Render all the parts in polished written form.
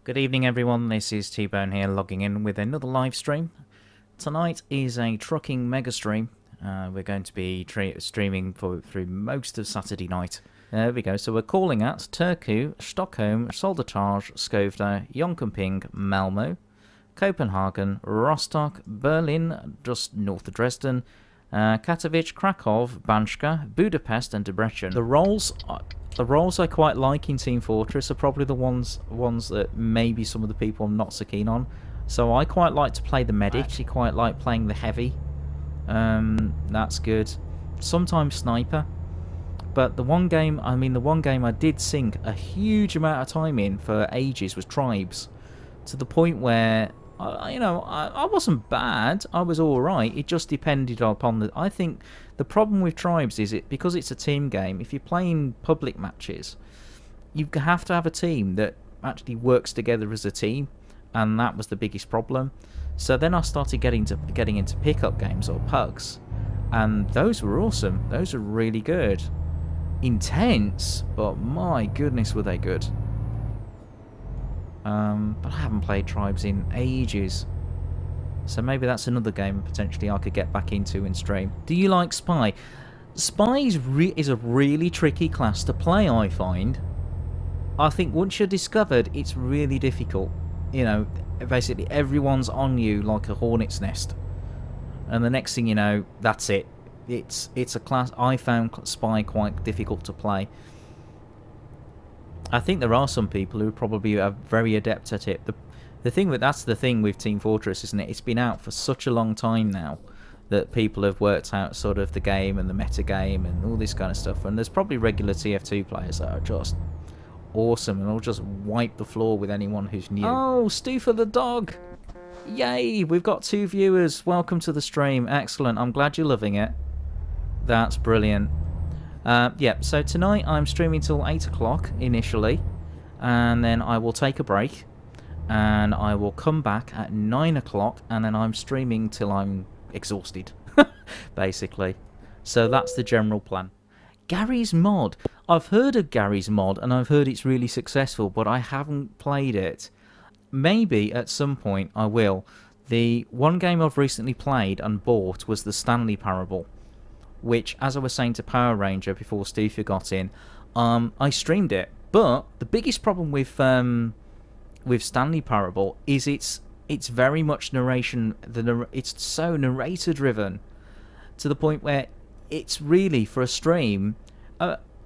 Good evening everyone, this is T-Bone here logging in with another live stream. Tonight is a trucking mega stream. We're going to be streaming through most of Saturday night. There we go, so we're calling at Turku, Stockholm, Soldatage, Skövde, Jönköping, Malmö, Copenhagen, Rostock, Berlin, just north of Dresden, Katowice, Krakow, Banska, Budapest and Debrecen. The roles I quite like in Team Fortress are probably the ones that maybe some of the people are not so keen on. So I quite like to play the medic. I actually quite like playing the heavy. That's good. Sometimes sniper. But the one game I did sink a huge amount of time in for ages was Tribes. To the point where, I wasn't bad. I was alright. It just depended upon the... I think the problem with Tribes is because it's a team game, if you're playing public matches, you have to have a team that actually works together as a team, and that was the biggest problem. So then I started getting into pickup games or pugs, and those were awesome. Those were really good. Intense, but my goodness were they good. But I haven't played Tribes in ages. So maybe that's another game potentially I could get back into and stream. Do you like Spy? Spy is a really tricky class to play, I find. I think once you're discovered, it's really difficult. You know, basically everyone's on you like a hornet's nest. And the next thing you know, that's it. It's a class I found Spy quite difficult to play. I think there are some people who probably are very adept at it. That's the thing with Team Fortress, isn't it? It's been out for such a long time now that people have worked out sort of the game and the meta game and all this kind of stuff. And there's probably regular TF2 players that are just awesome and will just wipe the floor with anyone who's new. Oh, Stoofer the dog! Yay! We've got 2 viewers. Welcome to the stream. Excellent. I'm glad you're loving it. That's brilliant. Yeah, so tonight I'm streaming till 8 o'clock initially, and then I will take a break, and I will come back at 9 o'clock, and then I'm streaming till I'm exhausted, basically. So that's the general plan. Gary's Mod. I've heard of Gary's Mod, and I've heard it's really successful, but I haven't played it. Maybe at some point I will. The one game I've recently played and bought was the Stanley Parable, which, as I was saying to Power Ranger before Steve got in, I streamed it. But the biggest problem with Stanley Parable is it's very much narration. It's so narrator driven to the point where it's really, for a stream,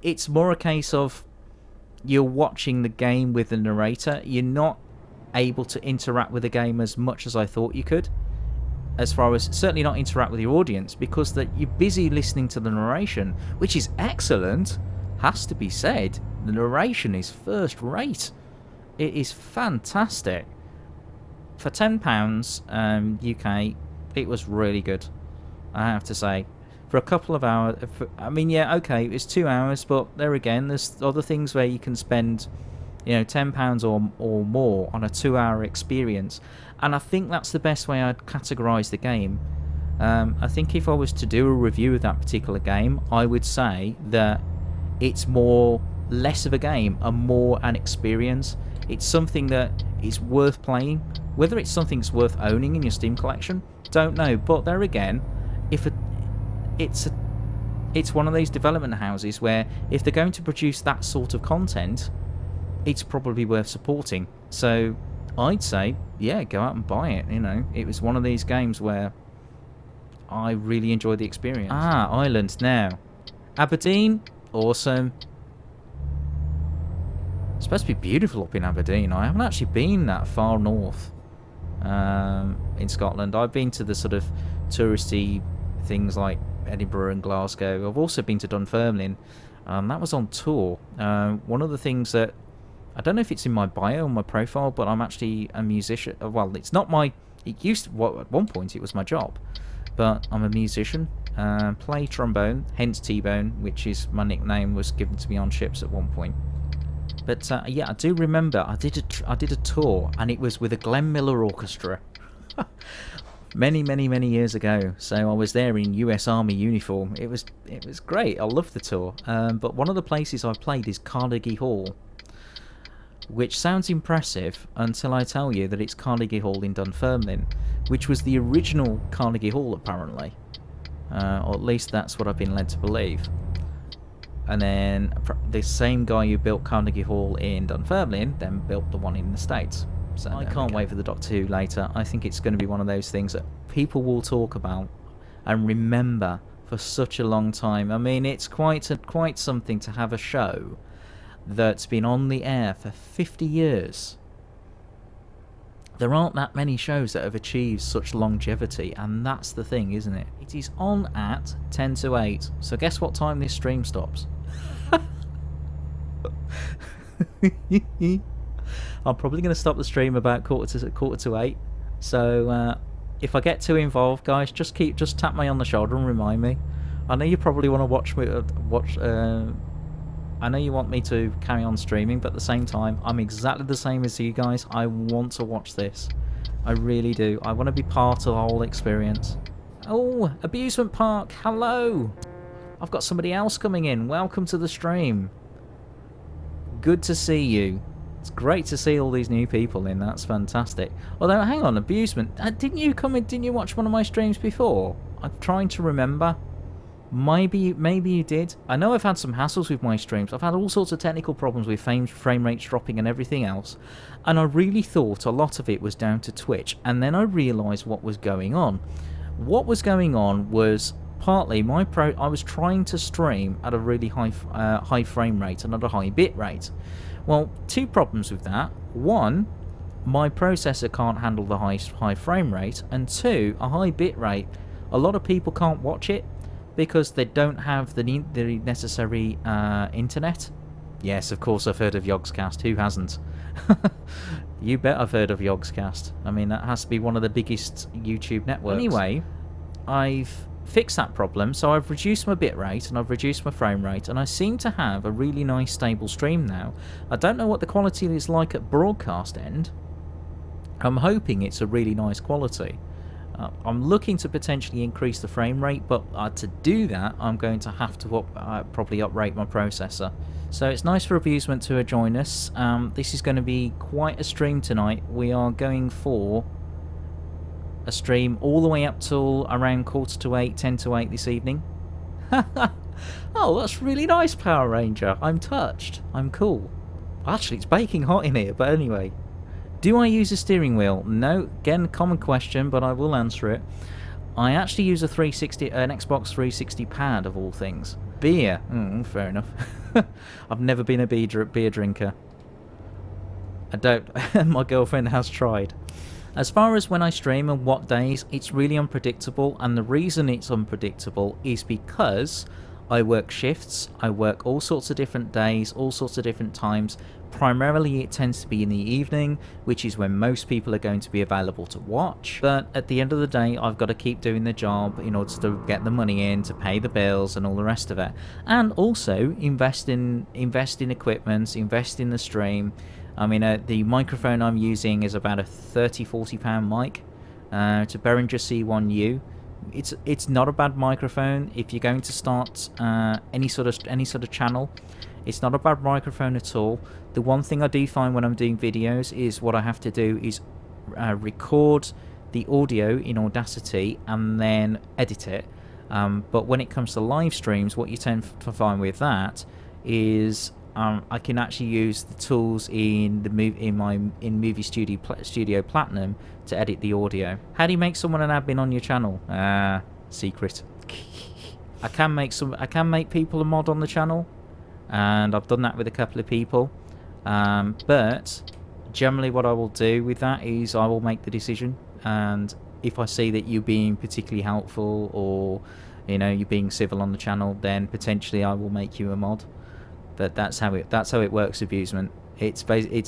it's more a case of you're watching the game with the narrator. You're not able to interact with the game as much as I thought you could. As far as certainly not interact with your audience, because that you're busy listening to the narration, which is excellent, has to be said. The narration is first rate. It is fantastic. For £10 UK, it was really good, I have to say. For a couple of hours, I mean, yeah, okay, it's 2 hours, but there again, there's other things where you can spend, you know, £10 or more on a 2-hour experience. And I think that's the best way I'd categorise the game. I think if I was to do a review of that particular game, I would say that it's less of a game and more an experience. It's something that is worth playing. Whether it's something that's worth owning in your Steam collection, don't know. But there again, it's one of these development houses where if they're going to produce that sort of content, it's probably worth supporting. So I'd say, yeah, go out and buy it. You know, it was one of these games where I really enjoyed the experience. Ah, Ireland now. Aberdeen, awesome. It's supposed to be beautiful up in Aberdeen. I haven't actually been that far north in Scotland. I've been to the sort of touristy things like Edinburgh and Glasgow. I've also been to Dunfermline. That was on tour. One of the things that I don't know if it's in my bio or my profile, but I'm actually a musician. Well, it's not my... It used to... Well, at one point, it was my job. But I'm a musician. Play trombone, hence T-Bone, which is my nickname, was given to me on ships at one point. But, yeah, I do remember I did a tour, and it was with a Glenn Miller Orchestra. many years ago. So I was there in US Army uniform. It was great. I loved the tour. But one of the places I played is Carnegie Hall, which sounds impressive until I tell you that it's Carnegie Hall in Dunfermline, which was the original Carnegie Hall apparently, or at least that's what I've been led to believe. And then the same guy who built Carnegie Hall in Dunfermline then built the one in the States. So I can't wait for the Doctor Who later. I think it's going to be one of those things that people will talk about and remember for such a long time. I mean, it's quite something to have a show that's been on the air for 50 years. There aren't that many shows that have achieved such longevity, and that's the thing, isn't it? It is on at 10 to 8, so guess what time this stream stops? I'm probably going to stop the stream about quarter to 8, so if I get too involved, guys, just tap me on the shoulder and remind me. I know you probably want to I know you want me to carry on streaming, but at the same time, I'm exactly the same as you guys. I want to watch this. I really do. I want to be part of the whole experience. Oh, Abusement Park, hello! I've got somebody else coming in. Welcome to the stream. Good to see you. It's great to see all these new people in. That's fantastic. Although, hang on, Abusement, didn't you come in? Didn't you watch one of my streams before? I'm trying to remember. Maybe you did. I know I've had some hassles with my streams. I've had all sorts of technical problems with frame rates dropping and everything else. And I really thought a lot of it was down to Twitch. And then I realised what was going on. What was going on was partly I was trying to stream at a really high frame rate and at a high bit rate. Well, two problems with that. One, my processor can't handle the high frame rate. And two, a high bit rate. A lot of people can't watch it because they don't have the necessary internet. Yes, of course I've heard of Yogscast. Who hasn't? You bet I've heard of Yogscast. I mean, that has to be one of the biggest YouTube networks. Anyway, I've fixed that problem, so I've reduced my bitrate and I've reduced my frame rate, and I seem to have a really nice stable stream now. I don't know what the quality is like at broadcast end. I'm hoping it's a really nice quality. I'm looking to potentially increase the frame rate, but to do that, I'm going to have to probably uprate my processor. So it's nice for Abusement to join us. This is going to be quite a stream tonight. We are going for a stream all the way up till around quarter to 8, 10 to 8 this evening. Oh, that's really nice, Power Ranger. I'm touched. I'm cool. Actually, it's baking hot in here, but anyway. Do I use a steering wheel? No. Again, common question, but I will answer it. I actually use an Xbox 360 pad, of all things. Beer. Fair enough. I've never been a beer drinker. I don't. My girlfriend has tried. As far as when I stream and what days, it's really unpredictable, and the reason it's unpredictable is because I work shifts. I work all sorts of different days, all sorts of different times. Primarily it tends to be in the evening, which is when most people are going to be available to watch. But at the end of the day, I've got to keep doing the job in order to get the money in, to pay the bills and all the rest of it. And also invest in equipment, invest in the stream. I mean, the microphone I'm using is about a £30–40 mic. It's a Behringer C1U. It's not a bad microphone if you're going to start any sort of channel. It's not a bad microphone at all. The one thing I do find when I'm doing videos is what I have to do is record the audio in Audacity and then edit it. But when it comes to live streams, what you tend to find with that is I can actually use the tools in Movie Studio Platinum to edit the audio. How do you make someone an admin on your channel? Secret. I can make people a mod on the channel, and I've done that with a couple of people. But generally what I will do with that is I will make the decision, and if I see that you're being particularly helpful or you're being civil on the channel, then potentially I will make you a mod. But that's how it works, Abusement. It's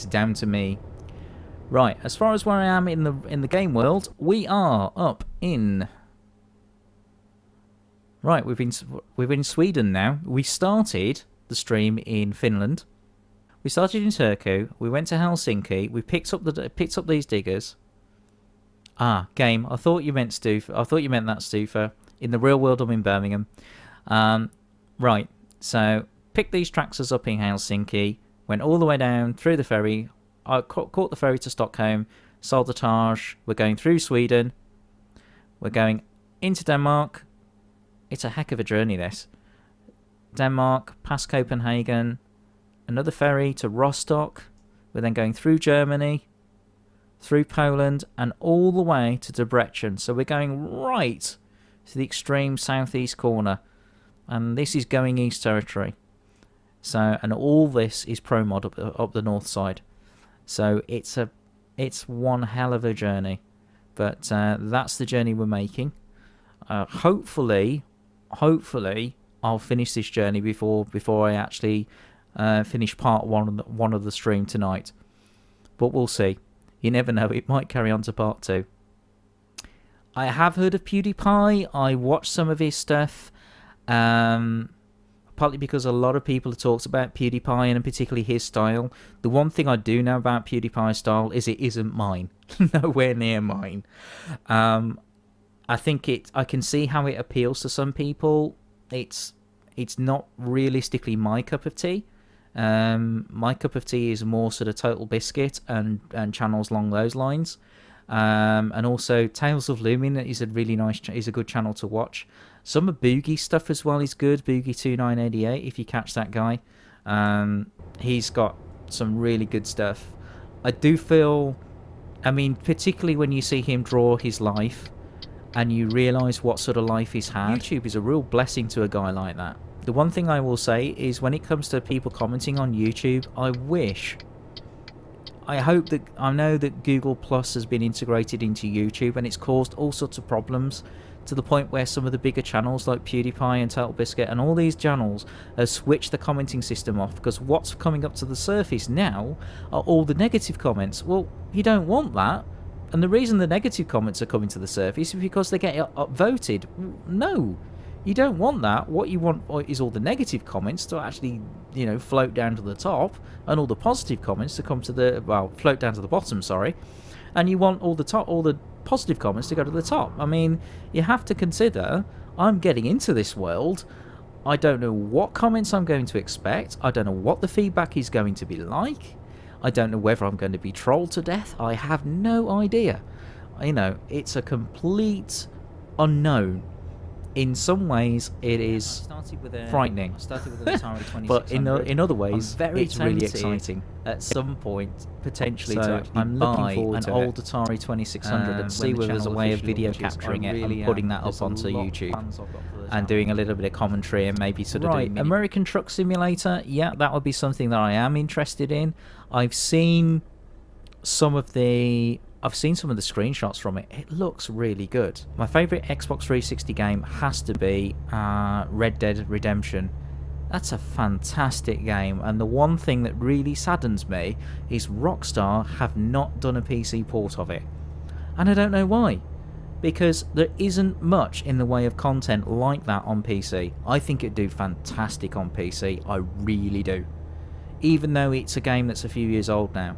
down to me. Right, as far as where I am in the game world, we are up in. Right, we're in Sweden now. We started the stream in Finland. We started in Turku. We went to Helsinki. We picked up these diggers. Game. I thought you meant Stufa. I thought you meant that Stufa. In the real world, I'm in Birmingham. Right. So picked these tractors up in Helsinki. went all the way down through the ferry. I caught the ferry to Stockholm, Saldertage. We're going through Sweden. We're going into Denmark. It's a heck of a journey, this. Denmark, past Copenhagen, another ferry to Rostock. We're then going through Germany, through Poland, and all the way to Debrecen. So we're going right to the extreme southeast corner. And this is going east territory. So, and all this is pro mod up the north side. So it's one hell of a journey. But that's the journey we're making. Hopefully I'll finish this journey before I actually finish part one of the stream tonight. But we'll see. You never know, it might carry on to part 2. I have heard of PewDiePie. I watched some of his stuff. Partly because a lot of people have talked about PewDiePie and particularly his style. The one thing I do know about PewDiePie's style is it isn't mine. Nowhere near mine. I think I can see how it appeals to some people. It's not realistically my cup of tea. My cup of tea is more sort of Total Biscuit and channels along those lines. And also Tales of Lumin is a really nice, is a good channel to watch. Some of Boogie stuff as well is good. Boogie2988, if you catch that guy. He's got some really good stuff. I do feel, I mean, particularly when you see him draw his life and you realise what sort of life he's had. YouTube is a real blessing to a guy like that. The one thing I will say is when it comes to people commenting on YouTube, I know that Google Plus has been integrated into YouTube and it's caused all sorts of problems to the point where some of the bigger channels like PewDiePie and Total Biscuit and all these channels have switched the commenting system off, because what's coming up to the surface now are all the negative comments. Well, you don't want that. And the reason the negative comments are coming to the surface is because they get upvoted. No, you don't want that. What you want is all the negative comments to actually, you know, float down to the top, and all the positive comments to come to the, well, float down to the bottom, sorry. And you want all the positive comments to go to the top. I mean, you have to consider, I'm getting into this world. I don't know what comments I'm going to expect. I don't know what the feedback is going to be like. I don't know whether I'm going to be trolled to death. I have no idea. You know, it's a complete unknown. In some ways, it is frightening. I started with an Atari 2600. But in other ways, it's really exciting. At some point, potentially, to actually buy an old Atari 2600 and see whether there's a way of video capturing it and putting that up onto YouTube and doing a little bit of commentary and maybe sort of doing American Truck Simulator. Yeah, that would be something that I am interested in. I've seen some of the screenshots from it. It looks really good. My favourite Xbox 360 game has to be Red Dead Redemption. That's a fantastic game, and the one thing that really saddens me is Rockstar have not done a PC port of it. And I don't know why. Because there isn't much in the way of content like that on PC. I think it'd do fantastic on PC. I really do. Even though it's a game that's a few years old now.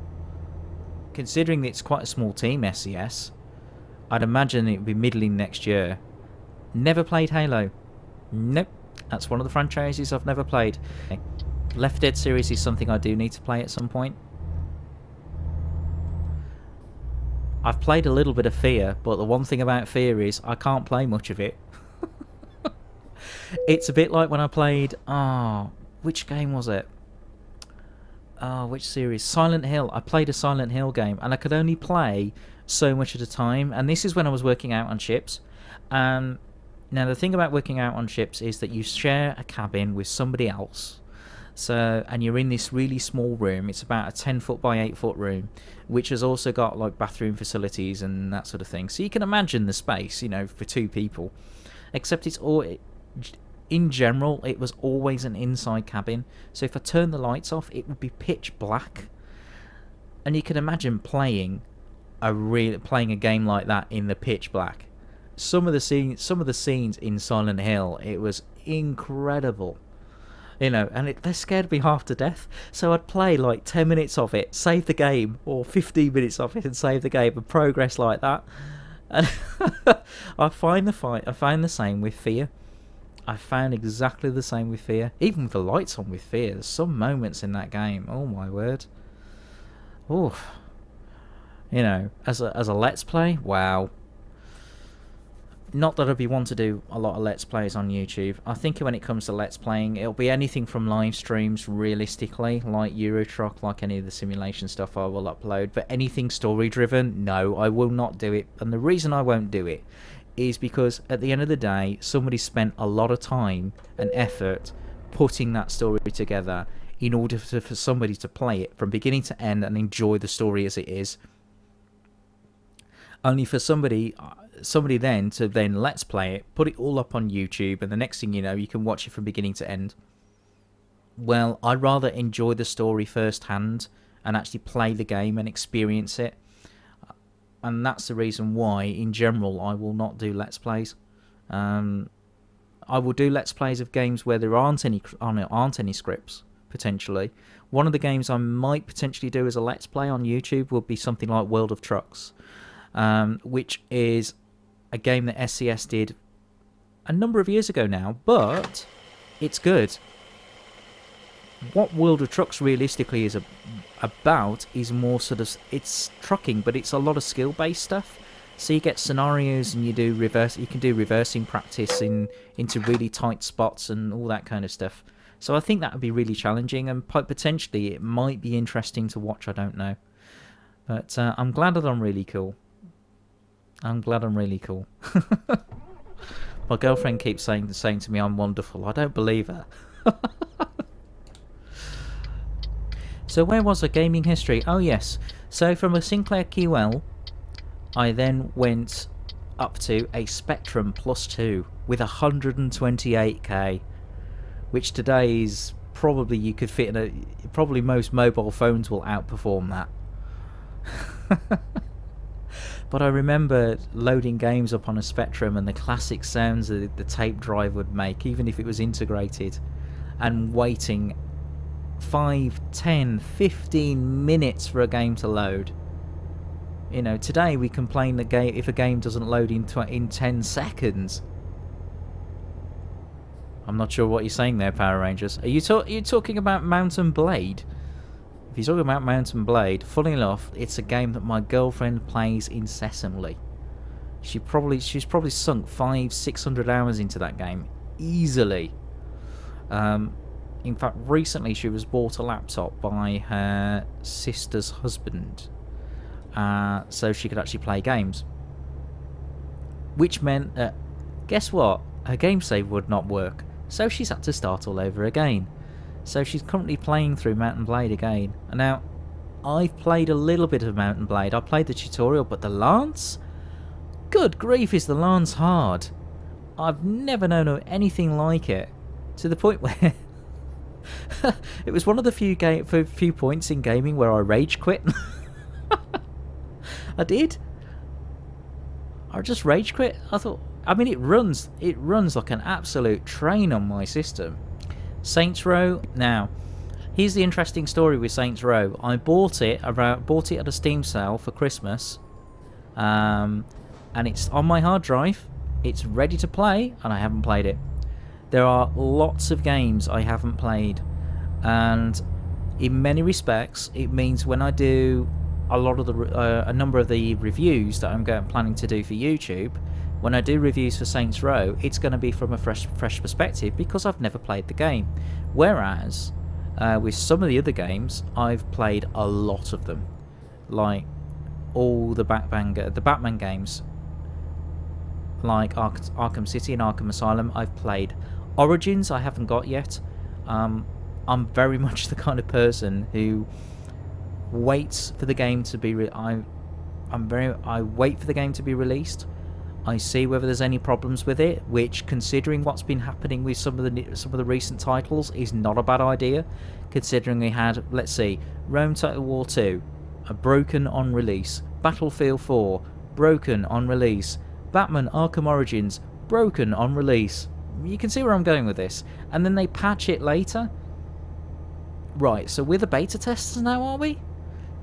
Considering that it's quite a small team, SCS, I'd imagine it would be middling next year. Never played Halo. Nope. That's one of the franchises I've never played. Left Dead series is something I do need to play at some point. I've played a little bit of Fear, but the one thing about Fear is I can't play much of it. It's a bit like when I played... which game was it? Which series? Silent Hill. I played a Silent Hill game and I could only play so much at a time, and this is when I was working out on ships. Now the thing about working out on ships is that you share a cabin with somebody else, and you're in this really small room. It's about a 10 foot by 8 foot room, which has also got like bathroom facilities and that sort of thing, so you can imagine the space, you know, for 2 people, except it's all... In general, it was always an inside cabin, so if I turned the lights off, it would be pitch black. And you can imagine playing a game like that in the pitch black. Some of the scenes in Silent Hill, it was incredible, you know, and they scared me half to death. So I'd play like 10 minutes of it, save the game, or 15 minutes of it and save the game, and progress like that. And I find the same with Fear. I found exactly the same with Fear. Even with the lights on with Fear, there's some moments in that game, oh my word. Oh, you know, as a Let's Play, wow. Not that I'd be one to do a lot of Let's Plays on YouTube. I think when it comes to Let's Playing, it'll be anything from live streams, realistically, like eurotruck, like any of the simulation stuff I will upload. But anything story-driven, no, I will not do it. And the reason I won't do it is because at the end of the day, somebody spent a lot of time and effort putting that story together in order for somebody to play it from beginning to end and enjoy the story as it is. Only for somebody then to then Let's Play it, put it all up on YouTube, and the next thing you know, you can watch it from beginning to end. Well, I'd rather enjoy the story firsthand and actually play the game and experience it. And that's the reason why, in general, I will not do Let's Plays. I will do Let's Plays of games where there aren't any scripts, potentially. One of the games I might potentially do as a Let's Play on YouTube would be something like World of Trucks. Which is a game that SCS did a number of years ago now, but it's good. What World of Trucks realistically is about is more sort of, it's trucking, but it's a lot of skill-based stuff. So you get scenarios and you can do reversing practice into really tight spots and all that kind of stuff. So I think that would be really challenging, and potentially it might be interesting to watch, I don't know. But I'm glad that I'm really cool. I'm glad I'm really cool. My girlfriend keeps saying to me I'm wonderful. I don't believe her. So where was the gaming history? Oh yes. So from a Sinclair QL, I then went up to a Spectrum Plus 2 with 128k, which today is probably, you could fit in a, probably most mobile phones will outperform that. But I remember loading games up on a Spectrum and the classic sounds that the tape drive would make, even if it was integrated, and waiting 5, 10, 15 minutes for a game to load. You know, today we complain that if a game doesn't load in 10 seconds. I'm not sure what you're saying there, Power Rangers. Are you talking about Mount & Blade? If you're talking about Mount & Blade, funny enough, it's a game that my girlfriend plays incessantly. She's probably sunk 500-600 hours into that game easily. In fact, recently she was bought a laptop by her sister's husband, so she could actually play games. Which meant that, guess what? Her game save would not work, so she's had to start all over again. So she's currently playing through Mount & Blade again. And now, I've played a little bit of Mount & Blade. I played the tutorial, but the Lance? Good grief, is the Lance hard. I've never known of anything like it. To the point where it was one of the few points in gaming where I rage quit. I did. I just rage quit. I thought, I mean, it runs like an absolute train on my system. Saints Row. Now, here's the interesting story with Saints Row. I bought it at a Steam sale for Christmas, and it's on my hard drive. It's ready to play, and I haven't played it. There are lots of games I haven't played, and in many respects, it means when I do a number of the reviews that I'm planning to do for YouTube. When I do reviews for Saints Row, it's going to be from a fresh perspective because I've never played the game. Whereas, with some of the other games, I've played a lot of them. Like, all the Batman games. Like Arkham City and Arkham Asylum, I've played. Origins, I haven't got yet. I'm very much the kind of person who waits for the game to be... I wait for the game to be released. I see whether there's any problems with it, which, considering what's been happening with some of the recent titles, is not a bad idea. Considering we had, let's see, Rome Total War 2, broken on release, Battlefield 4, broken on release, Batman Arkham Origins, broken on release. You can see where I'm going with this. And then they patch it later. Right, so we're the beta testers now, are we?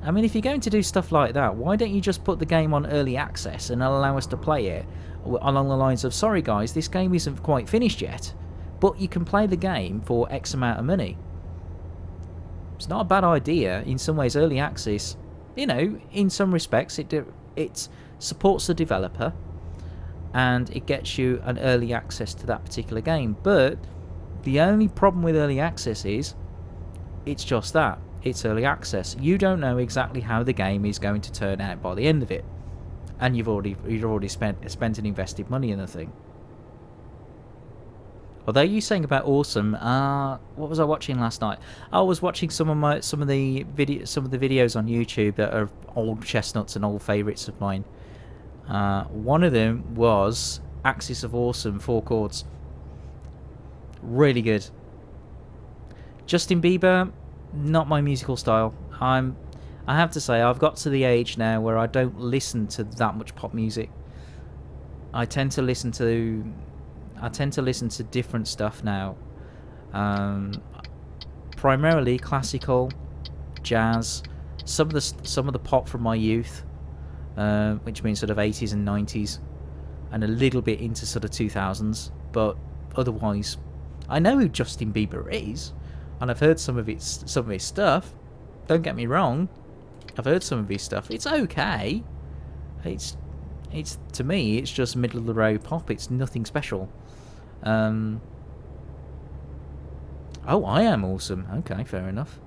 I mean, if you're going to do stuff like that, why don't you just put the game on early access and allow us to play it along the lines of, sorry guys, this game isn't quite finished yet. but you can play the game for X amount of money. It's not a bad idea. In some ways, early access, you know, in some respects, it supports the developer, and it gets you an early access to that particular game. But the only problem with early access is it's just that. It's early access. You don't know exactly how the game is going to turn out by the end of it. And you've already spent and invested money in the thing. Although you saying about awesome, what was I watching last night? I was watching some of the videos on YouTube that are old chestnuts and old favourites of mine. One of them was Axis of Awesome 4 chords. Really good. Justin Bieber, not my musical style. I have to say, I've got to the age now where I don't listen to that much pop music. I tend to listen to different stuff now. Primarily classical, jazz, some of the pop from my youth, which means sort of 80s and 90s, and a little bit into sort of 2000s. But otherwise, I know who Justin Bieber is, and I've heard some of his stuff. Don't get me wrong, I've heard some of his stuff. It's okay. It's to me, it's just middle of the road pop. It's nothing special. Oh, I Am Awesome. Okay, fair enough.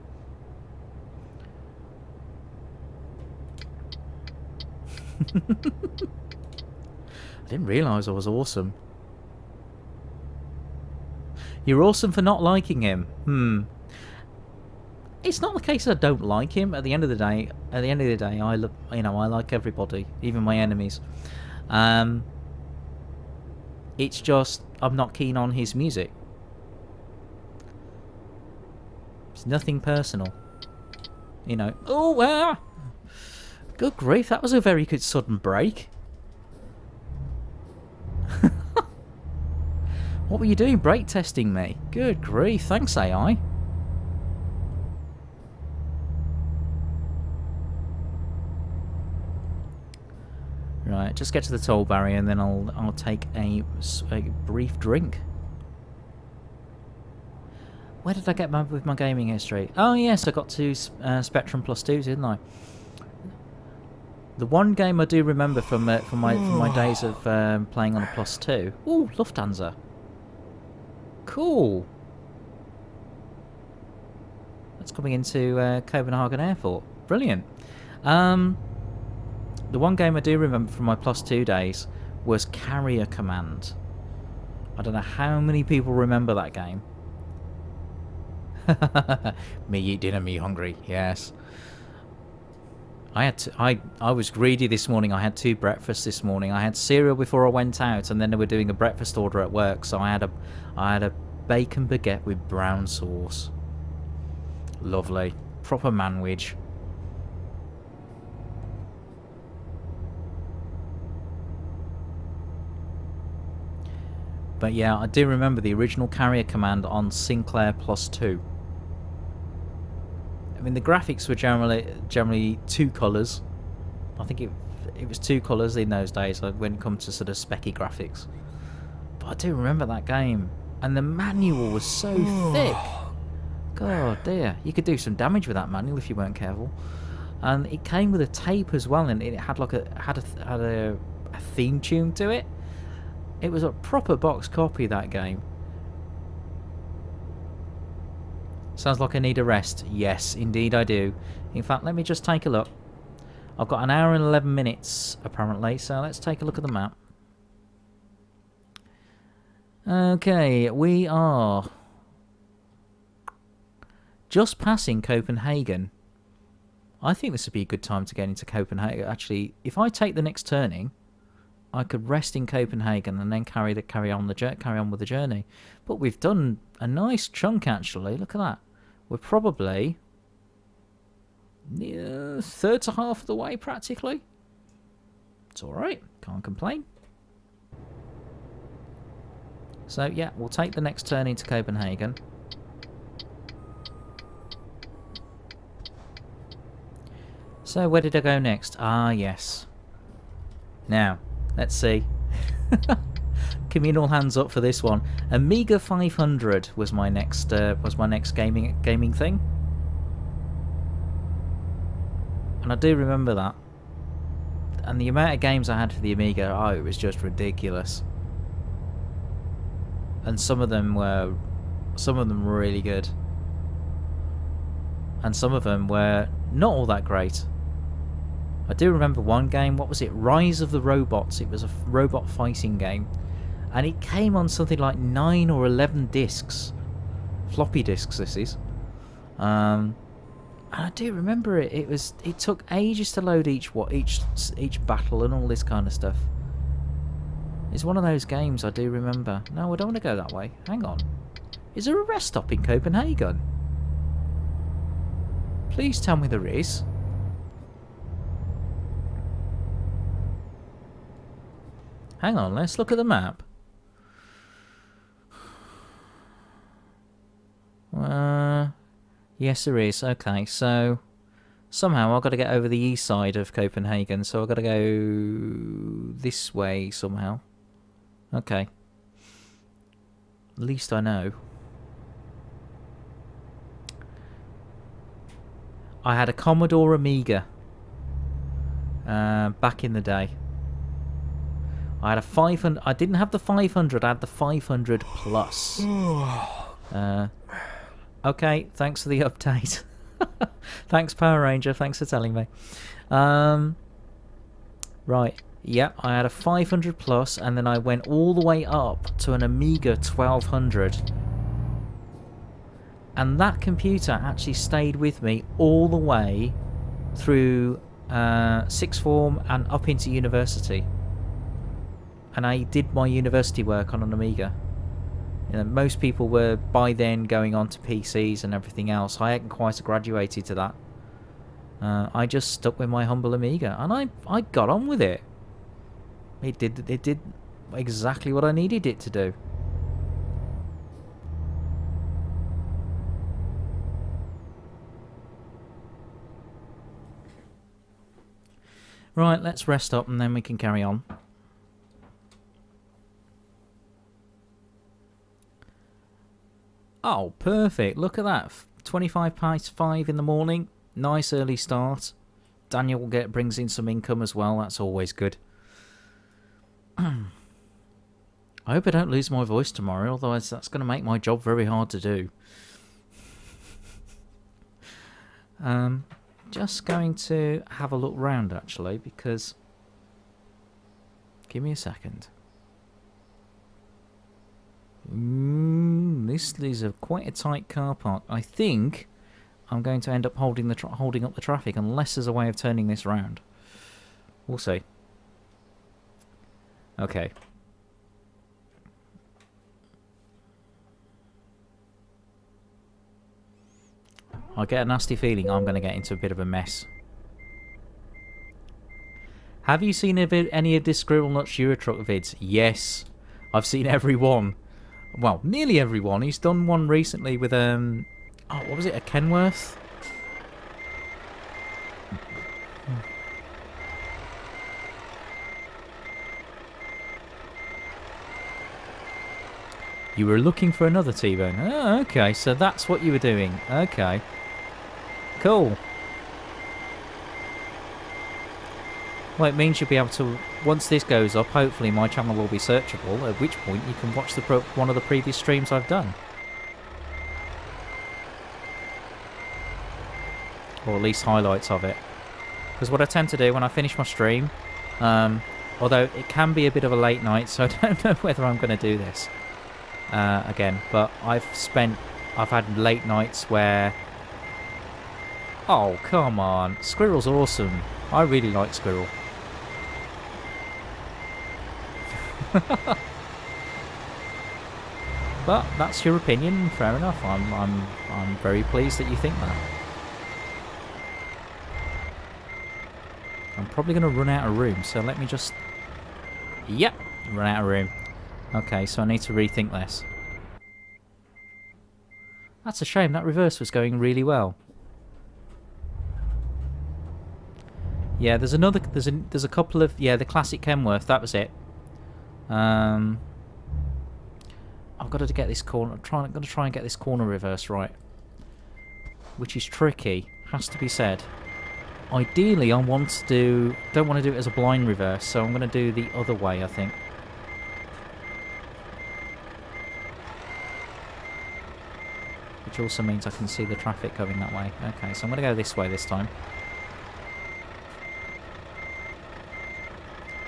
I didn't realise I was awesome. You're awesome for not liking him. It's not the case I don't like him. At the end of the day, I look, I like everybody, even my enemies. It's just I'm not keen on his music. It's nothing personal, you know. Oh, good grief! That was a very good sudden break. What were you doing? Brake testing me? Good grief! Thanks, AI. Right, just get to the toll barrier and then I'll take a brief drink. Where did I get with my gaming history? Oh yes, I got to Spectrum Plus 2, didn't I? The one game I do remember from my days of playing on a Plus 2. Ooh, Lufthansa. Cool. That's coming into Copenhagen Airport. Brilliant. The one game I do remember from my Plus 2 days was Carrier Command. I don't know how many people remember that game. Me eat dinner, me hungry. Yes. I was greedy this morning. I had 2 breakfasts this morning. I had cereal before I went out, and then they were doing a breakfast order at work. So I had a bacon baguette with brown sauce. Lovely, proper manwich. But yeah, I do remember the original Carrier Command on Sinclair Plus 2. I mean, the graphics were generally 2 colours. I think it was 2 colours in those days when it comes to sort of specky graphics. But I do remember that game. And the manual was so thick. God dear. You could do some damage with that manual if you weren't careful. And it came with a tape as well, and it had like a theme tune to it. It was a proper box copy, that game. Sounds like I need a rest. Yes, indeed I do. In fact, let me just take a look. I've got 1 hour and 11 minutes, apparently, so let's take a look at the map. Okay, we are just passing Copenhagen. I think this would be a good time to get into Copenhagen. Actually, if I take the next turning, I could rest in Copenhagen and then carry on with the journey. But we've done a nice chunk, actually. Look at that. We're probably third to half of the way, practically. It's all right. Can't complain. So yeah, we'll take the next turn into Copenhagen. So where did I go next? Ah, yes. Now, let's see. communal hands up for this one. Amiga 500 was my next gaming thing, and I do remember that. And the amount of games I had for the Amiga, oh, it was just ridiculous. And some of them were really good, and some of them were not all that great. I do remember one game, what was it? Rise of the Robots. It was a robot fighting game, and it came on something like 9 or 11 discs, floppy disks. This is, and I do remember it. It took ages to load each battle and all this kind of stuff. It's one of those games I do remember. No, I don't want to go that way. Hang on. Is there a rest stop in Copenhagen? Please tell me there is. Hang on, let's look at the map. Yes, there is. Okay, so somehow I've got to get over the east side of Copenhagen, so I've got to go this way somehow. Okay. At least I know. I had a Commodore Amiga back in the day. I had a 500. I didn't have the 500. I had the 500 plus. Okay, thanks for the update. Thanks, Power Ranger. Thanks for telling me. Right. Yeah, I had a 500 plus, and then I went all the way up to an Amiga 1200. And that computer actually stayed with me all the way through sixth form and up into university. And I did my university work on an Amiga. You know, most people were by then going on to PCs and everything else. I hadn't quite graduated to that. I just stuck with my humble Amiga, and I got on with it. It did exactly what I needed it to do. Right, let's rest up and then we can carry on. Oh, perfect. Look at that. 25 past 5 in the morning. Nice early start. Daniel brings in some income as well. That's always good. I hope I don't lose my voice tomorrow, otherwise that's going to make my job very hard to do. Just going to have a look round actually, because... Give me a second. This is quite a tight car park. I think I'm going to end up holding up the traffic unless there's a way of turning this round. We'll see. Okay. I get a nasty feeling I'm going to get into a bit of a mess. Have you seen any of this Squirrelnuts Eurotruck vids? Yes. I've seen every one. Well, nearly every one. He's done one recently with, oh, what was it? A Kenworth? You were looking for another T-Bone. Oh, okay. So that's what you were doing. Okay. Cool. Well, it means you'll be able to, once this goes up, hopefully my channel will be searchable, at which point you can watch one of the previous streams I've done. Or at least highlights of it. Because what I tend to do when I finish my stream, although it can be a bit of a late night, so I don't know whether I'm going to do this again, but I've had late nights where... Oh, come on. Squirrel's awesome. I really like Squirrel. But that's your opinion, fair enough. I'm very pleased that you think that. I'm probably going to run out of room, so let me just... Yep, run out of room. Okay, so I need to rethink this. That's a shame, that reverse was going really well. Yeah, there's a couple of... Yeah, the classic Kenworth, that was it. I've got to get this corner. I'm going to try and get this corner reverse right, which is tricky. Has to be said. Ideally, I want to do. Don't want to do it as a blind reverse, so I'm going to do the other way, I think. Which also means I can see the traffic going that way. Okay, so I'm going to go this way this time.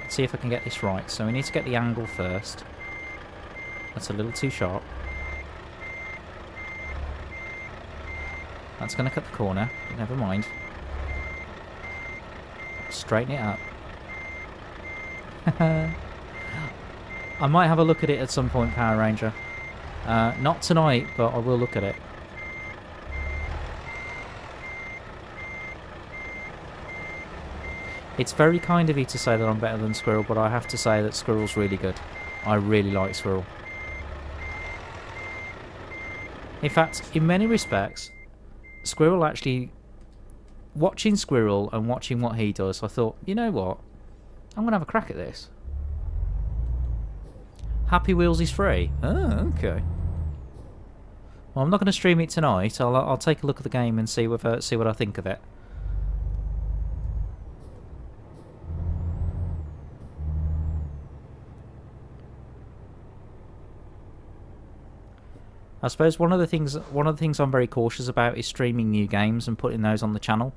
Let's see if I can get this right. So we need to get the angle first. That's a little too sharp. That's going to cut the corner, but never mind. Straighten it up. I might have a look at it at some point, Power Ranger. Not tonight, but I will look at it. It's very kind of you to say that I'm better than Squirrel, but I have to say that Squirrel's really good. I really like Squirrel. In fact, in many respects, Squirrel actually... Watching Squirrel and watching what he does, I thought, you know what? I'm going to have a crack at this. Happy Wheels is free. Oh, okay. Well, I'm not going to stream it tonight. I'll take a look at the game and see what I think of it. I suppose one of the things I'm very cautious about is streaming new games and putting those on the channel,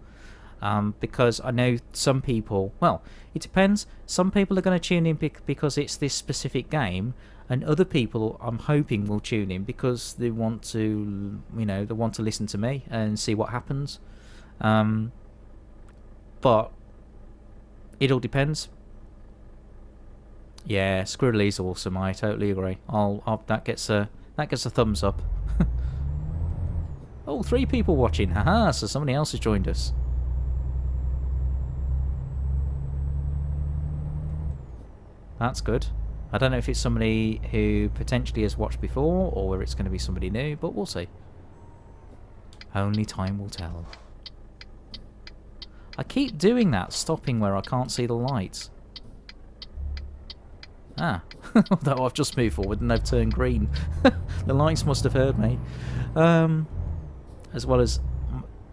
because I know some people. Well, it depends. Some people are going to tune in because it's this specific game, and other people I'm hoping will tune in because they want to, they want to listen to me and see what happens. But it all depends. Yeah, Squirrely's awesome. I totally agree. That gets a thumbs up. Oh, 3 people watching. Haha, so somebody else has joined us. That's good. I don't know if it's somebody who potentially has watched before or whether it's going to be somebody new, but we'll see. Only time will tell. I keep doing that, stopping where I can't see the lights. Ah, although I've just moved forward and they've turned green. The lights must have heard me. As well as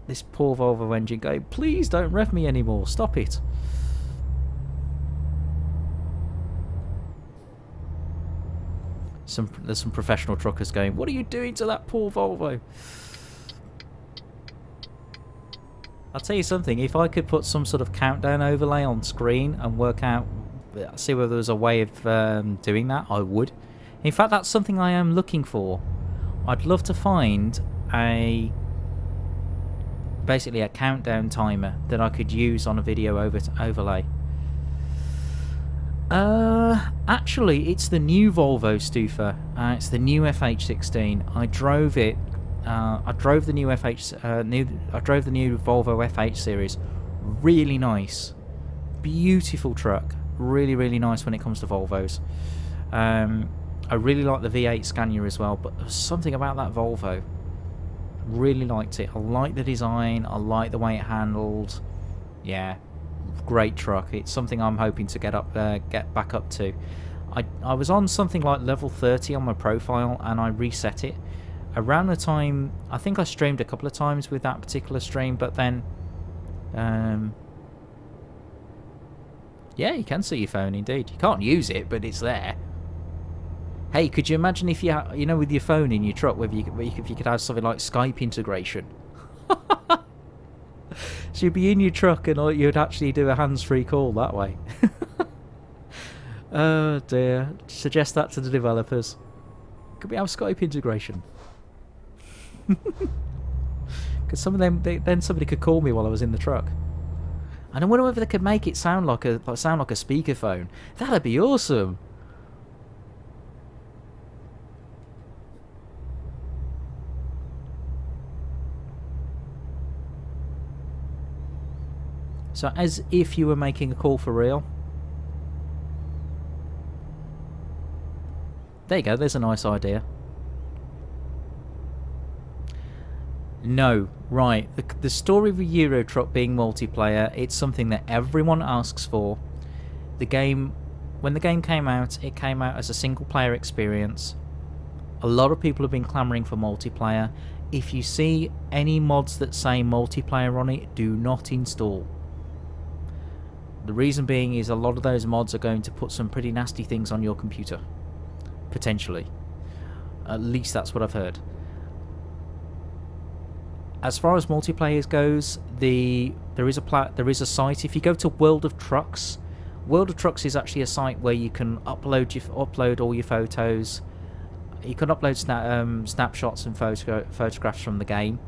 this poor Volvo engine going, please don't rev me anymore, stop it. There's some professional truckers going, what are you doing to that poor Volvo? I'll tell you something, if I could put some sort of countdown overlay on screen and work out, see whether there was a way of doing that, I would. In fact, that's something I am looking for. I'd love to find basically a countdown timer that I could use on a video overlay. Actually, it's the new Volvo Stufa. It's the new FH16. I drove it. I drove the new I drove the new Volvo FH series. Really nice, beautiful truck. Really, really nice when it comes to Volvos. I really like the V8 Scania as well, but there was something about that Volvo. Really liked it. I like the design. I like the way it handled. Yeah, great truck. It's something I'm hoping to get back up to. I was on something like level 30 on my profile, and I reset it around the time. I think I streamed a couple of times with that particular stream, but then, yeah, you can see your phone. Indeed, you can't use it, but it's there. Hey, could you imagine if you, with your phone in your truck, if you could have something like Skype integration? So you'd be in your truck and you'd actually do a hands-free call that way. Oh dear. Suggest that to the developers. Could we have Skype integration? Because some of them, then somebody could call me while I was in the truck. And I wonder whether they could make it sound like a speakerphone. That'd be awesome. So as if you were making a call for real. There you go, there's a nice idea. No, right. The story of a Eurotruck being multiplayer, it's something that everyone asks for. The game, when the game came out, it came out as a single player experience. A lot of people have been clamoring for multiplayer. If you see any mods that say multiplayer on it, do not install. The reason being is a lot of those mods are going to put some pretty nasty things on your computer. Potentially. At least that's what I've heard. As far as multiplayer goes, there is a site. If you go to World of Trucks, World of Trucks is actually a site where you can upload all your photos. You can upload snapshots and photographs from the game,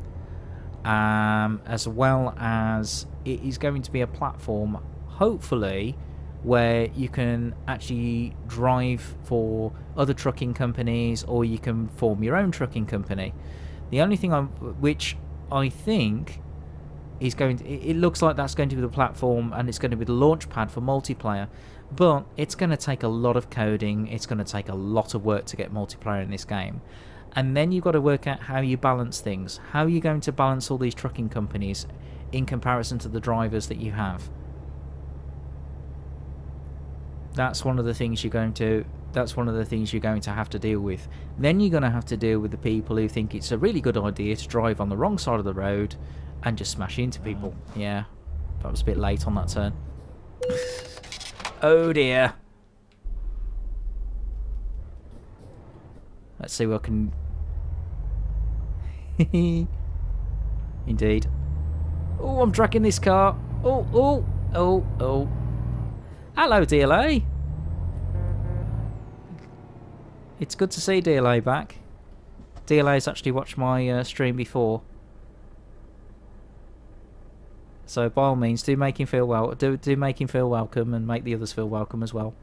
as well as it is going to be a platform, hopefully, where you can actually drive for other trucking companies, or you can form your own trucking company. The only thing which I think is it looks like that's going to be the platform, and it's going to be the launch pad for multiplayer, but it's going to take a lot of coding. It's going to take a lot of work to get multiplayer in this game, and then you've got to work out how you balance things. How are you going to balance all these trucking companies in comparison to the drivers that you have? That's one of the things you're going to have to deal with. Then you're going to have to deal with the people who think it's a really good idea to drive on the wrong side of the road and just smash into people. Yeah, that was a bit late on that turn. Oh dear. Let's see what I can... Indeed. Oh, I'm tracking this car. Oh. Hello, DLA. It's good to see DLA back. DLA's actually watched my stream before. So by all means, do make him feel make him feel welcome, and make the others feel welcome as well.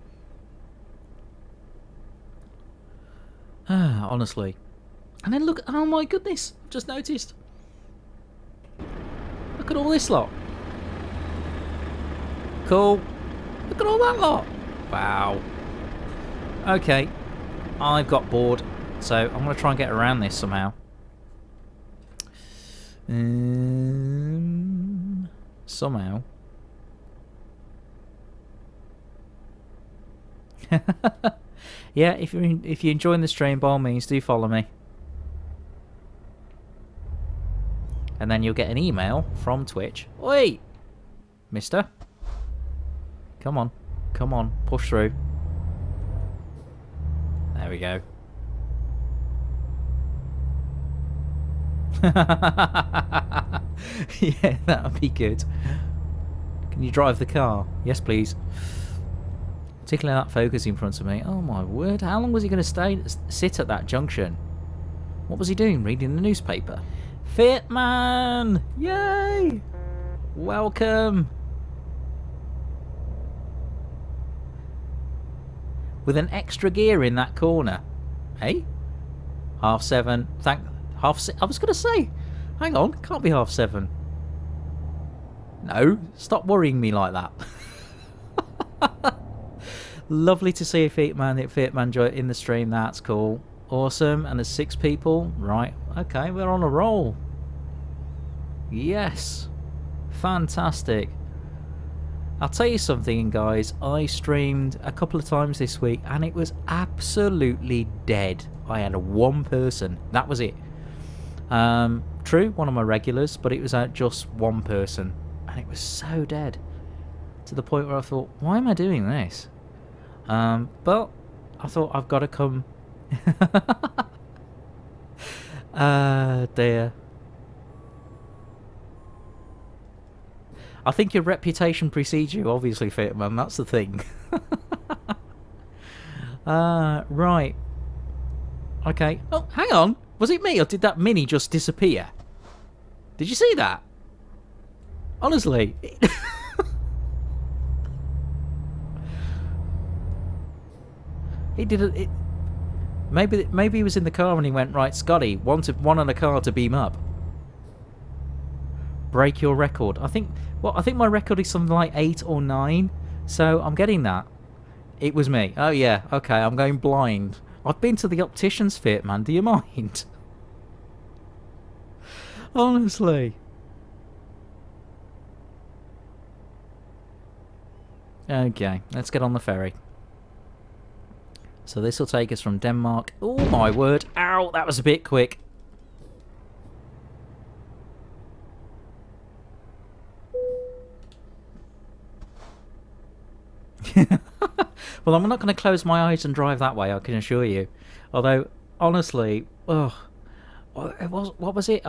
Honestly. And then look, oh my goodness, I've just noticed. Look at all this lot. Cool. Look at all that lot. Wow. Okay. I've got bored, so I'm going to try and get around this somehow. Somehow. Yeah, if you're enjoying the stream, by all means, do follow me. And then you'll get an email from Twitch. Oi! Mister. Come on. Come on. Push through. There we go. Yeah, that would be good. Can you drive the car? Yes, please. Particularly that focus in front of me. Oh my word, how long was he going to sit at that junction? What was he doing? Reading the newspaper? Fitman! Yay! Welcome! With an extra gear in that corner. Hey? 7:30. I was going to say, hang on, can't be 7:30. No, stop worrying me like that. Lovely to see a Fitman in the stream. That's cool. Awesome. And there's 6 people. Right. Okay, we're on a roll. Yes. Fantastic. I'll tell you something, guys. I streamed a couple of times this week and it was absolutely dead. I had 1 person. That was it. True, one of my regulars, but it was just 1 person. And it was so dead. To the point where I thought, why am I doing this? But I thought I've got to come. Dear. I think your reputation precedes you, obviously, Fitman. That's the thing. Right. Okay. Oh, hang on. Was it me, or did that mini just disappear? Did you see that? Honestly. He did it. Maybe he was in the car and he went, right, Scotty, one on a car to beam up. Break your record. I think my record is something like 8 or 9. So I'm getting that. It was me. Oh yeah. Okay, I'm going blind. I've been to the optician's, Fitman. Do you mind? Honestly. Okay, let's get on the ferry. So this will take us from Denmark. Oh my word. Ow, that was a bit quick. Well, I'm not going to close my eyes and drive that way, I can assure you. Although, honestly, what was it?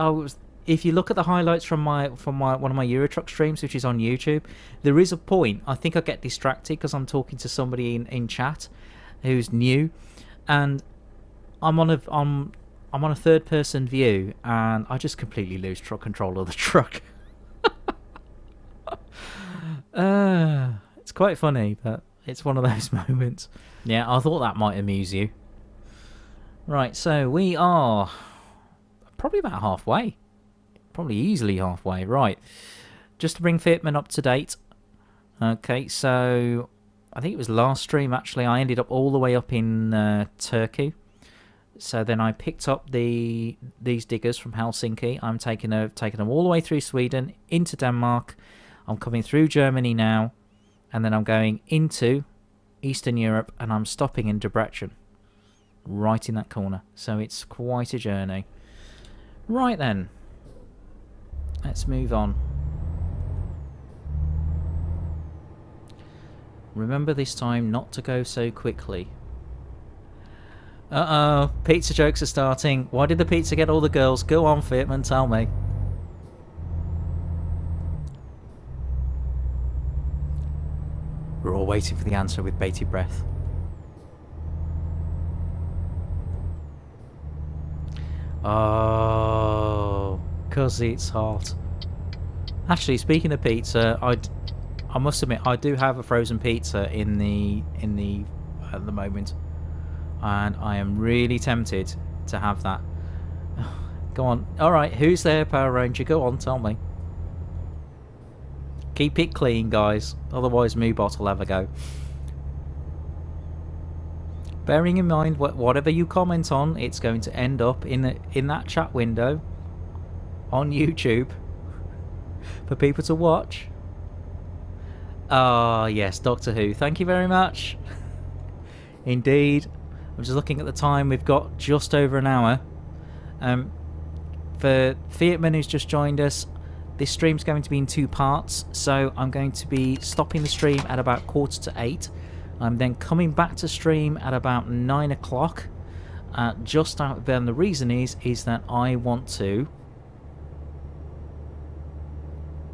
If you look at the highlights from one of my eurotruck streams, which is on YouTube, there is a point. I think I get distracted because I'm talking to somebody in chat who's new, and I'm on a third person view, and I just completely lose control of the truck. It's quite funny, but it's one of those moments. Yeah, I thought that might amuse you. Right, so we are probably about halfway. Probably easily halfway. Right, just to bring Fitman up to date. Okay, so I think it was last stream actually. I ended up all the way up in Turkey. So then I picked up these diggers from Helsinki. I'm taking them all the way through Sweden into Denmark. I'm coming through Germany now, and then I'm going into Eastern Europe, and I'm stopping in Debrecen, right in that corner. So it's quite a journey. Right then, let's move on. Remember this time not to go so quickly. Uh-oh, pizza jokes are starting. Why did the pizza get all the girls? Go on, Fitman, tell me. We're all waiting for the answer with bated breath. Oh, 'cause it's hot. Actually, speaking of pizza, I must admit I do have a frozen pizza in the at the moment, and I am really tempted to have that. Go on. All right, who's there, Power Ranger? Go on, tell me. Keep it clean, guys. Otherwise, Moobot will have a go. Bearing in mind, whatever you comment on, it's going to end up in that chat window on YouTube for people to watch. Ah, yes, Doctor Who. Thank you very much. Indeed. I'm just looking at the time. We've got just over an hour. For Fiatman, who's just joined us, this stream's going to be in 2 parts, so I'm going to be stopping the stream at about 7:45. I'm then coming back to stream at about 9 o'clock. Then the reason is that I want to...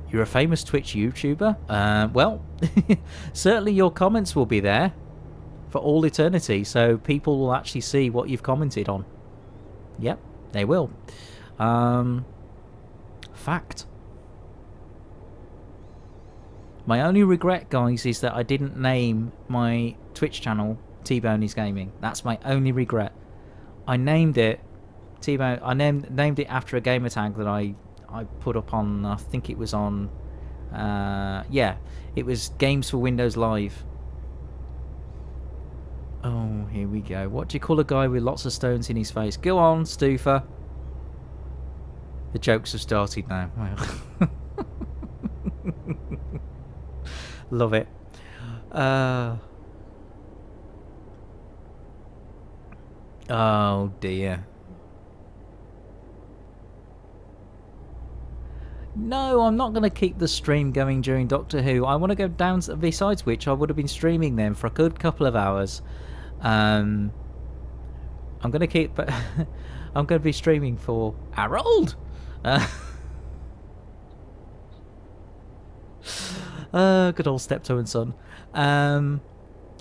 You're a famous Twitch YouTuber? Well, certainly your comments will be there for all eternity, so people will actually see what you've commented on. Yep, they will. Fact. My only regret, guys, is that I didn't name my Twitch channel TboneIsGaming. That's my only regret. I named it T-Bone. I named it after a gamer tag that I put up on. I think it was on. Yeah, it was Games for Windows Live. Oh, here we go. What do you call a guy with lots of stones in his face? Go on, Stoofer. The jokes have started now. Love it. Oh dear. No, I'm not going to keep the stream going during Doctor Who. I want to go down. Besides which, I would have been streaming them for a good couple of hours. I'm going to keep. I'm going to be streaming for Harold. Good old Steptoe and Son.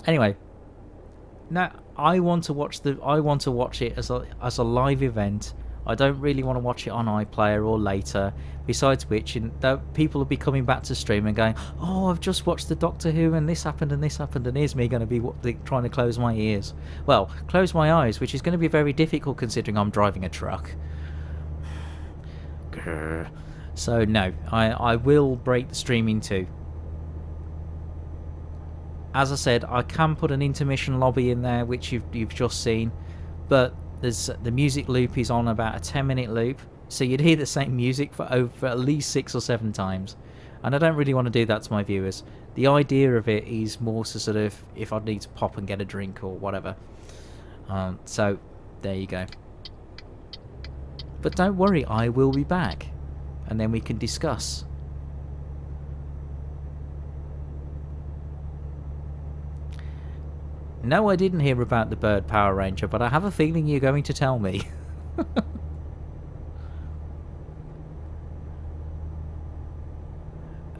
Anyway, now I want to watch it as a live event. I don't really want to watch it on iPlayer or later. Besides which, people will be coming back to stream and going, "Oh, I've just watched the Doctor Who, and this happened, and this happened," and here's me going to be trying to close my ears. Well, close my eyes, which is going to be very difficult considering I'm driving a truck. Grr. So no, I will break the stream in 2. As I said, I can put an intermission lobby in there, which you've just seen, but the music loop is on about a 10-minute loop, so you'd hear the same music for at least 6 or 7 times, and I don't really want to do that to my viewers. The idea of it is more to sort of, if I need to pop and get a drink or whatever. So, there you go. But don't worry, I will be back. And then we can discuss. No, I didn't hear about the bird Power Ranger, but I have a feeling you're going to tell me.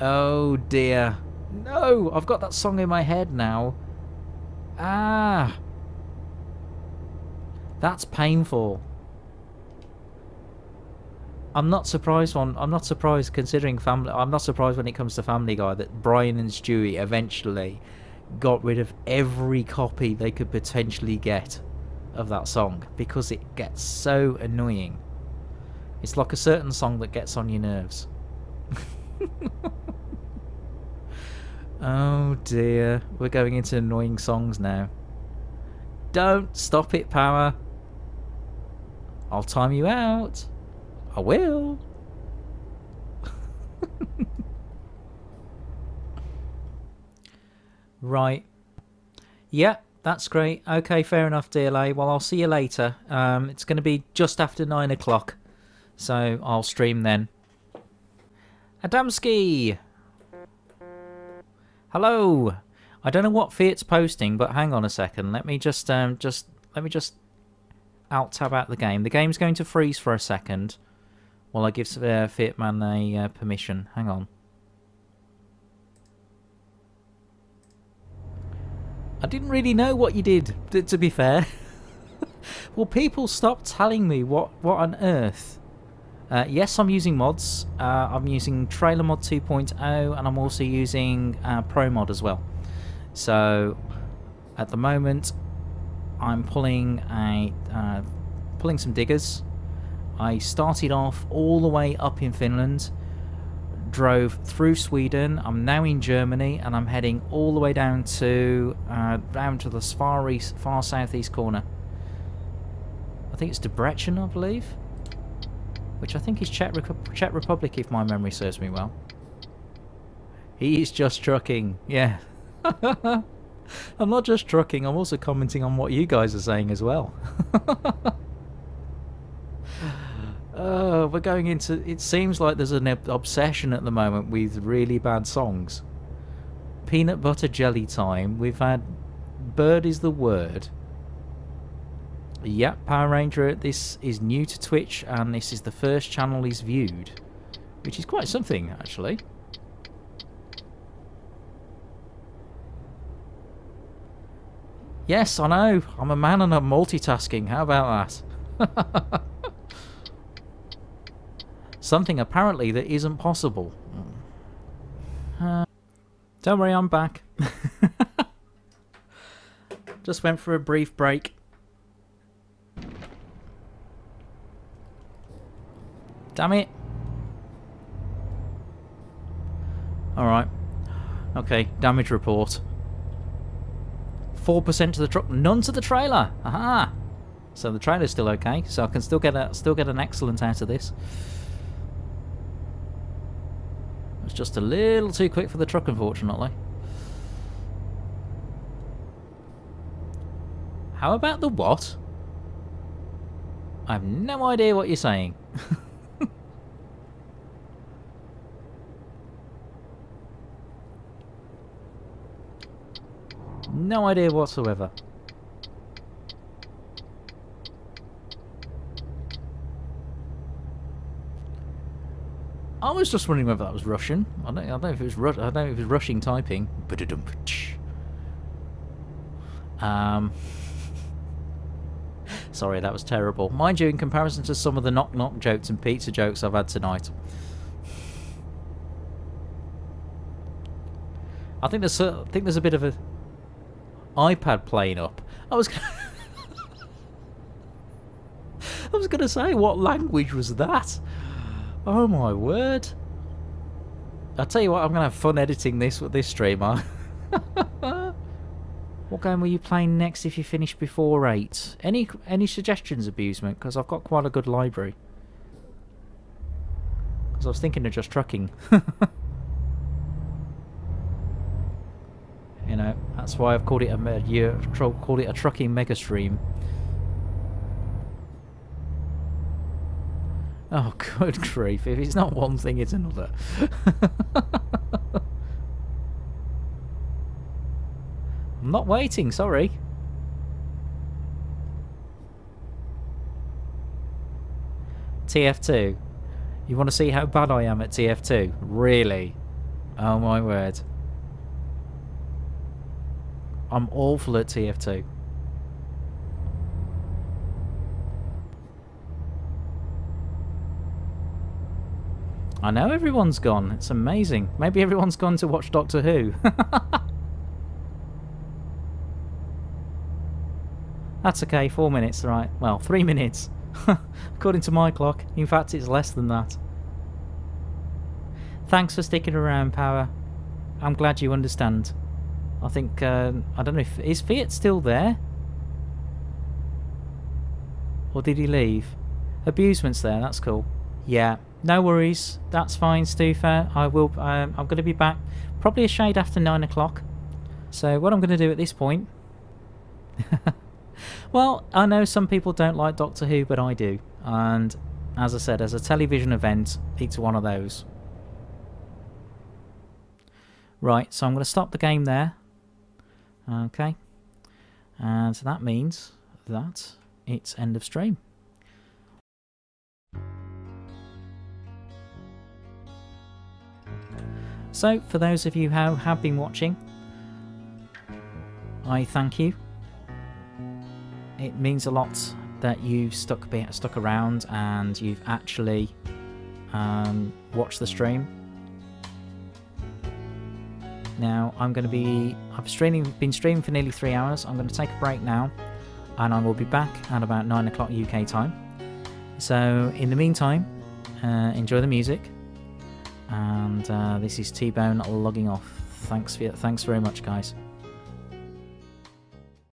Oh dear. No, I've got that song in my head now. Ah. That's painful. I'm not surprised considering family. I'm not surprised when it comes to Family Guy that Brian and Stewie eventually got rid of every copy they could potentially get of that song, because it gets so annoying. It's like a certain song that gets on your nerves. Oh dear, we're going into annoying songs now. Don't stop it, Power. I'll time you out. I will. Right. Yeah, that's great. Okay, fair enough, DLA. Well, I'll see you later. It's going to be just after 9 o'clock, so I'll stream then. Adamski! Hello! I don't know what Fiat's posting, but hang on a second. Let me just alt tab out the game. The game's going to freeze for a second while I give Fiat Man a permission. Hang on. I didn't really know what you did, to be fair. Well, people stopped telling me what on earth. Yes, I'm using mods. I'm using Trailer Mod 2.0, and I'm also using Pro Mod as well. So, at the moment, I'm pulling some diggers. I started off all the way up in Finland, drove through Sweden. I'm now in Germany, and I'm heading all the way down to the far southeast corner. I think it's Debrecen, I believe, which I think is Czech Republic, if my memory serves me well. He's just trucking, yeah. I'm not just trucking, I'm also commenting on what you guys are saying as well. We're going into... It seems like there's an obsession at the moment with really bad songs. Peanut Butter Jelly Time. We've had Bird is the Word. Yep, Power Ranger, this is new to Twitch, and this is the first channel he's viewed, which is quite something, actually. Yes, I know. I'm a man and I'm multitasking. How about that? Something apparently that isn't possible. Don't worry, I'm back. Just went for a brief break. Damn it. Alright. Okay, damage report. 4% to the truck, none to the trailer. Aha! So the trailer's still okay, so I can still get an excellent out of this. It's just a little too quick for the truck, unfortunately. How about the what? I have no idea what you're saying. No idea whatsoever. I was just wondering whether that was Russian. I don't know if it was Russian typing. Sorry, that was terrible. Mind you, in comparison to some of the knock-knock jokes and pizza jokes I've had tonight, I think there's a bit of a iPad playing up. I was gonna say, what language was that? Oh my word! I'll tell you what, I'm gonna have fun editing this with this streamer. What game were you playing next if you finish before 8? Any suggestions, Abusement? Because I've got quite a good library. Because I was thinking of just trucking. You know, that's why I've called it a trucking mega stream. Oh, good grief. If it's not one thing, it's another. I'm not waiting, sorry. TF2. You want to see how bad I am at TF2? Really? Oh my word. I'm awful at TF2. I know everyone's gone. It's amazing. Maybe everyone's gone to watch Doctor Who. That's okay, 4 minutes, right. Well, 3 minutes. According to my clock. In fact, it's less than that. Thanks for sticking around, Power. I'm glad you understand. I think, I don't know if... Is Fiat still there? Or did he leave? Abusement's there, that's cool. Yeah, no worries. That's fine, Stufa. I will, I'm going to be back probably a shade after 9 o'clock. So what I'm going to do at this point... Well, I know some people don't like Doctor Who, but I do. And as I said, as a television event, it's one of those. Right, so I'm going to stop the game there. Okay. And that means that it's end of stream. So, for those of you who have been watching, I thank you. It means a lot that you've stuck around and you've actually watched the stream. Now I've been streaming for nearly 3 hours. I'm going to take a break now, and I will be back at about 9 o'clock UK time. So in the meantime, enjoy the music, and this is T-Bone logging off. Thanks very much, guys.